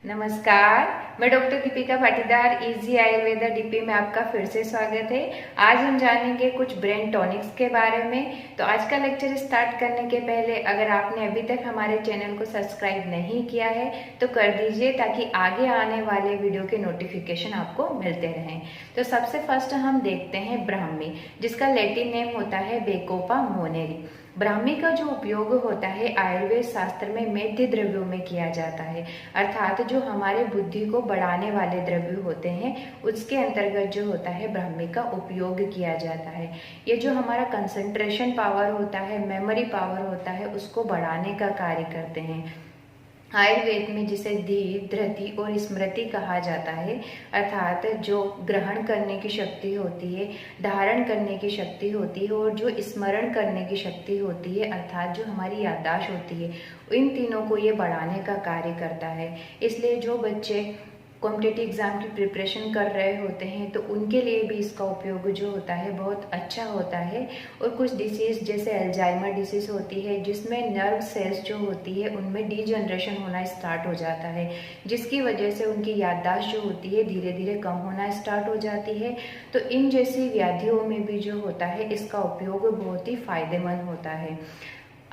नमस्कार, मैं doctor Deepika Patidar easy Ayurveda DP में आपका फिर से स्वागत है। आज हम जानेंगे कुछ ब्रेन टॉनिक्स के बारे में। तो आज का लेक्चर स्टार्ट करने के पहले अगर आपने अभी तक हमारे चैनल को सब्सक्राइब नहीं किया है तो कर दीजिए ताकि आगे आने वाले वीडियो के नोटिफिकेशन आपको मिलते रहें। तो सबसे फर्स्ट हम देखते हैं ब्राह्मी, जिसका लैटिन नेम होता है बेकोपा मोनेरी। ब्राह्मी का जो उपयोग होता है आयुर्वेद शास्त्र में मेद्य द्रव्यों में किया जाता है, अर्थात जो हमारे बुद्धि को बढ़ाने वाले द्रव्य होते हैं उसके अंतर्गत जो होता है ब्राह्मी का उपयोग किया जाता है। ये जो हमारा कंसंट्रेशन पावर होता है, मेमोरी पावर होता है, उसको बढ़ाने का कार्य करते हैं। आयुर्वेद में जिसे धीर, धृति और स्मृति कहा जाता है, अर्थात जो ग्रहण करने की शक्ति होती है, धारण करने की शक्ति होती है और जो स्मरण करने की शक्ति होती है, अर्थात जो हमारी याददाश्त होती है, इन तीनों को ये बढ़ाने का कार्य करता है। इसलिए जो बच्चे कॉम्पिटिटिव एग्जाम की प्रिपरेशन कर रहे होते हैं तो उनके लिए भी इसका उपयोग जो होता है बहुत अच्छा होता है। और कुछ डिसीज जैसे अल्जाइमर डिसीज होती है जिसमें नर्व सेल्स जो होती है उनमें डीजनरेशन होना स्टार्ट हो जाता है, जिसकी वजह से उनकी याददाश्त जो होती है धीरे धीरे कम होना स्टार्ट हो जाती है। तो इन जैसी व्याधियों में भी जो होता है इसका उपयोग बहुत ही फायदेमंद होता है।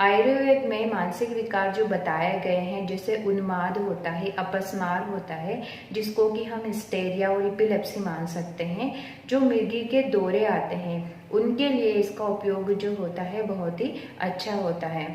आयुर्वेद में मानसिक विकार जो बताए गए हैं, जैसे उन्माद होता है, अपस्मार होता है, जिसको कि हम हिस्टेरिया और एपिलेप्सी मान सकते हैं, जो मिर्गी के दौरे आते हैं उनके लिए इसका उपयोग जो होता है बहुत ही अच्छा होता है।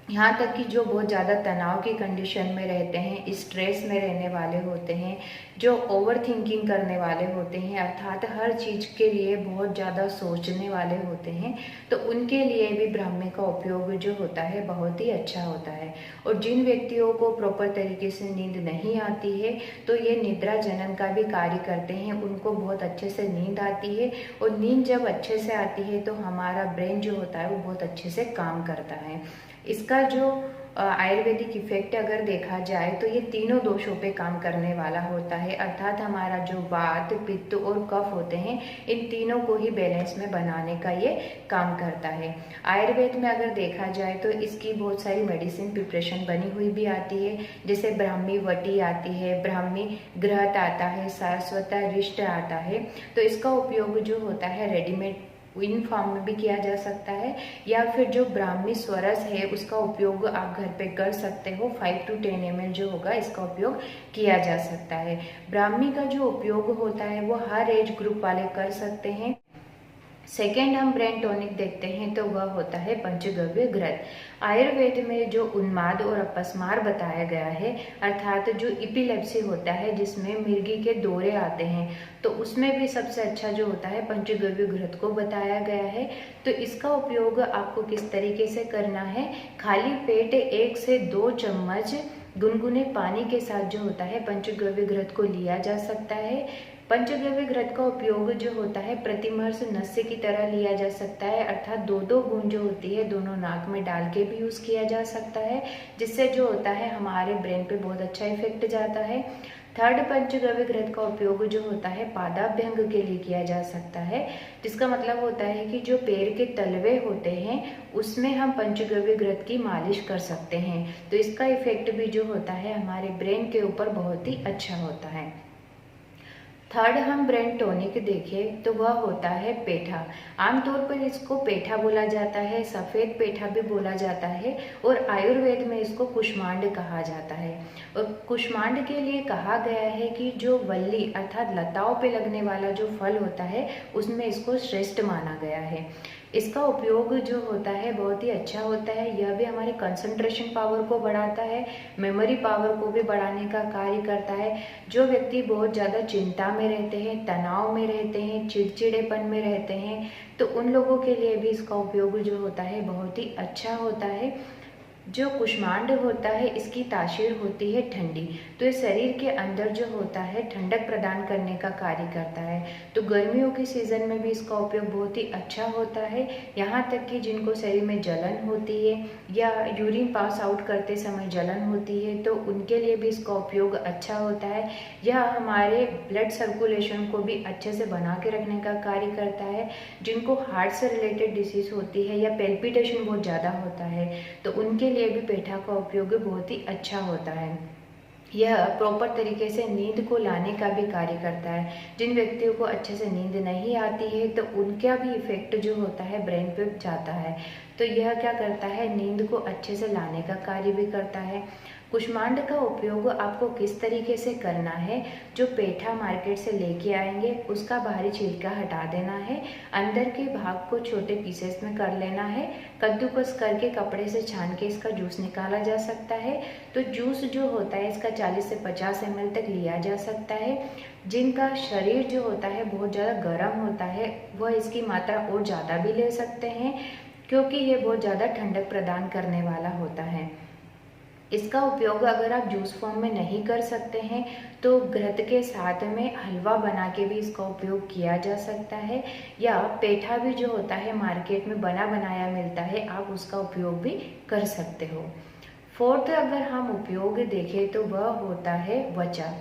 यहाँ तक कि जो बहुत ज़्यादा तनाव की कंडीशन में रहते हैं, स्ट्रेस में रहने वाले होते हैं, जो ओवर थिंकिंग करने वाले होते हैं, अर्थात हर चीज़ के लिए बहुत ज़्यादा सोचने वाले होते हैं, तो उनके लिए भी ब्राह्मी का उपयोग जो होता है बहुत ही अच्छा होता है। और जिन व्यक्तियों को प्रॉपर तरीके से नींद नहीं आती है तो ये निद्रा जनन का भी कार्य करते हैं, उनको बहुत अच्छे से नींद आती है। और नींद जब अच्छे से आती है तो हमारा ब्रेन जो होता है वो बहुत अच्छे से काम करता है। इसका जो आयुर्वेदिक इफेक्ट अगर देखा जाए तो ये तीनों दोषों पे काम करने वाला होता है, अर्थात हमारा जो वात, पित्त और कफ होते हैं इन तीनों को ही बैलेंस में बनाने का ये काम करता है। आयुर्वेद में अगर देखा जाए तो इसकी बहुत सारी मेडिसिन प्रिपरेशन बनी हुई भी आती है, जैसे ब्राह्मी वटी आती है, ब्राह्मी घृत आता है, सारस्वत रिष्ट आता है। तो इसका उपयोग जो होता है रेडीमेड इन फॉर्म में भी किया जा सकता है, या फिर जो ब्राह्मी स्वरस है उसका उपयोग आप घर पे कर सकते हो। 5 to 10 ml जो होगा इसका उपयोग किया जा सकता है। ब्राह्मी का जो उपयोग होता है वो हर एज ग्रुप वाले कर सकते हैं। सेकेंड हम ब्रेन टॉनिक देखते हैं तो वह होता है पंचगव्य घृत। आयुर्वेद में जो उन्माद और अपस्मार बताया गया है, अर्थात जो एपिलेप्सी होता है जिसमें मिर्गी के दौरे आते हैं, तो उसमें भी सबसे अच्छा जो होता है पंचगव्य घृत को बताया गया है। तो इसका उपयोग आपको किस तरीके से करना है, खाली पेट 1 से 2 चम्मच गुनगुने पानी के साथ जो होता है पंचगव्य घृत को लिया जा सकता है। पंचगव्य घृत का उपयोग जो होता है प्रतिमर्श नस्य की तरह लिया जा सकता है, अर्थात 2-2 बूंद जो होती है दोनों नाक में डाल के भी यूज किया जा सकता है, जिससे जो होता है हमारे ब्रेन पे बहुत अच्छा इफेक्ट जाता है। थर्ड, पंचगव्य घृत का उपयोग जो होता है पादाभ्यंग के लिए किया जा सकता है, जिसका मतलब होता है कि जो पैर के तलवे होते हैं उसमें हम पंचगव्य घृत की मालिश कर सकते हैं। तो इसका इफेक्ट भी जो होता है हमारे ब्रेन के ऊपर बहुत ही अच्छा होता है। थर्ड हम ब्रेन टॉनिक देखें तो वह होता है पेठा। आमतौर पर इसको पेठा बोला जाता है, सफ़ेद पेठा भी बोला जाता है, और आयुर्वेद में इसको कुष्मांड कहा जाता है। और कुष्मांड के लिए कहा गया है कि जो वल्ली अर्थात लताओं पे लगने वाला जो फल होता है उसमें इसको श्रेष्ठ माना गया है। इसका उपयोग जो होता है बहुत ही अच्छा होता है। यह भी हमारे कंसंट्रेशन पावर को बढ़ाता है, मेमोरी पावर को भी बढ़ाने का कार्य करता है। जो व्यक्ति बहुत ज़्यादा चिंता में रहते हैं, तनाव में रहते हैं, चिड़चिड़ेपन में रहते हैं, तो उन लोगों के लिए भी इसका उपयोग जो होता है बहुत ही अच्छा होता है। जो कुष्मांड होता है इसकी तासीर होती है ठंडी, तो ये शरीर के अंदर जो होता है ठंडक प्रदान करने का कार्य करता है। तो गर्मियों के सीज़न में भी इसका उपयोग बहुत ही अच्छा होता है। यहाँ तक कि जिनको शरीर में जलन होती है या यूरिन पास आउट करते समय जलन होती है तो उनके लिए भी इसका उपयोग अच्छा होता है। यह हमारे ब्लड सर्कुलेशन को भी अच्छे से बना के रखने का कार्य करता है। जिनको हार्ट से रिलेटेड डिसीज होती है या पेल्पिटेशन बहुत ज़्यादा होता है तो उनके लिए भी पेठा का उपयोग बहुत ही अच्छा होता है। यह प्रॉपर तरीके से नींद को लाने का भी कार्य करता है। जिन व्यक्तियों को अच्छे से नींद नहीं आती है तो उनका भी इफेक्ट जो होता है ब्रेन पे जाता है। तो यह क्या करता है, नींद को अच्छे से लाने का कार्य भी करता है। कुष्मांड का उपयोग आपको किस तरीके से करना है, जो पेठा मार्केट से लेके आएंगे उसका बाहरी छिलका हटा देना है, अंदर के भाग को छोटे पीसेस में कर लेना है, कद्दूकस करके कपड़े से छान के इसका जूस निकाला जा सकता है। तो जूस जो होता है इसका 40 से 50 ml तक लिया जा सकता है। जिनका शरीर जो होता है बहुत ज़्यादा गर्म होता है वह इसकी मात्रा और ज़्यादा भी ले सकते हैं, क्योंकि ये बहुत ज़्यादा ठंडक प्रदान करने वाला होता है। इसका उपयोग अगर आप जूस फॉर्म में नहीं कर सकते हैं तो घृत के साथ में हलवा बना के भी इसका उपयोग किया जा सकता है, या पेठा भी जो होता है मार्केट में बना बनाया मिलता है, आप उसका उपयोग भी कर सकते हो। फोर्थ अगर हम उपयोग देखें तो वह होता है वचा।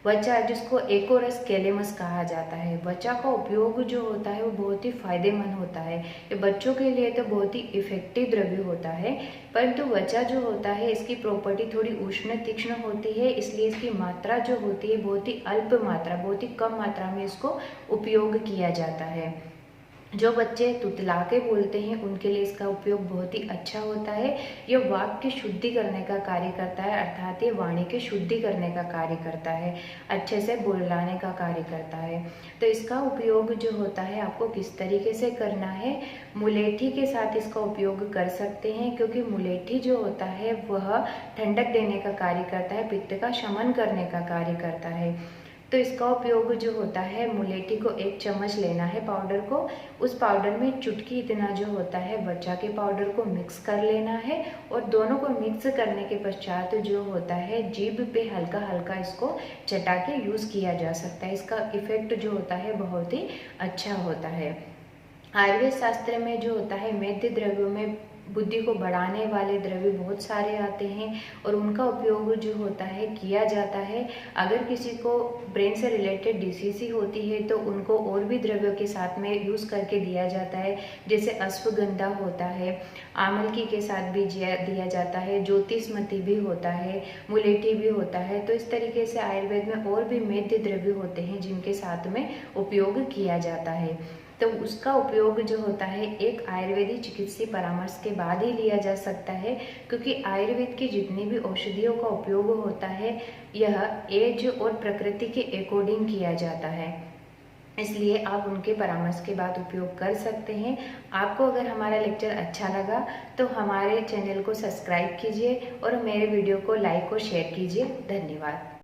वचा जिसको एकोरस कैलेमस कहा जाता है। वचा का उपयोग जो होता है वो बहुत ही फायदेमंद होता है। ये बच्चों के लिए तो बहुत ही इफेक्टिव द्रव्य होता है, परंतु वचा जो होता है इसकी प्रॉपर्टी थोड़ी उष्ण तीक्ष्ण होती है, इसलिए इसकी मात्रा जो होती है बहुत ही अल्प मात्रा, बहुत ही कम मात्रा में इसको उपयोग किया जाता है। जो बच्चे तुतला के बोलते हैं उनके लिए इसका उपयोग बहुत ही अच्छा होता है। यह वाक् की शुद्धि करने का कार्य करता है, अर्थात ये वाणी की शुद्धि करने का कार्य करता है, अच्छे से बोलाने का कार्य करता है। तो इसका उपयोग जो होता है आपको किस तरीके से करना है, मुलेठी के साथ इसका उपयोग कर सकते हैं, क्योंकि मुलेठी जो होता है वह ठंडक देने का कार्य करता है, पित्त का शमन करने का कार्य करता है। तो इसका उपयोग जो होता है, मुलेठी को 1 चम्मच लेना है पाउडर को, उस पाउडर में चुटकी इतना जो होता है वचा के पाउडर को मिक्स कर लेना है, और दोनों को मिक्स करने के पश्चात जो होता है जीभ पे हल्का हल्का इसको चटा के यूज़ किया जा सकता है। इसका इफेक्ट जो होता है बहुत ही अच्छा होता है। आयुर्वेद शास्त्र में जो होता है मेद्य द्रव्यों में बुद्धि को बढ़ाने वाले द्रव्य बहुत सारे आते हैं और उनका उपयोग जो होता है किया जाता है। अगर किसी को ब्रेन से रिलेटेड डिसीज होती है तो उनको और भी द्रव्यों के साथ में यूज़ करके दिया जाता है, जैसे अश्वगंधा होता है, आमलकी के साथ भी दिया जाता है, ज्योतिषमती भी होता है, मुलेठी भी होता है। तो इस तरीके से आयुर्वेद में और भी मेद्य द्रव्य होते हैं जिनके साथ में उपयोग किया जाता है। तो उसका उपयोग जो होता है एक आयुर्वेदिक चिकित्सीय परामर्श के बाद ही लिया जा सकता है, क्योंकि आयुर्वेद की जितनी भी औषधियों का उपयोग होता है यह एज और प्रकृति के अकॉर्डिंग किया जाता है, इसलिए आप उनके परामर्श के बाद उपयोग कर सकते हैं। आपको अगर हमारा लेक्चर अच्छा लगा तो हमारे चैनल को सब्सक्राइब कीजिए और मेरे वीडियो को लाइक और शेयर कीजिए। धन्यवाद।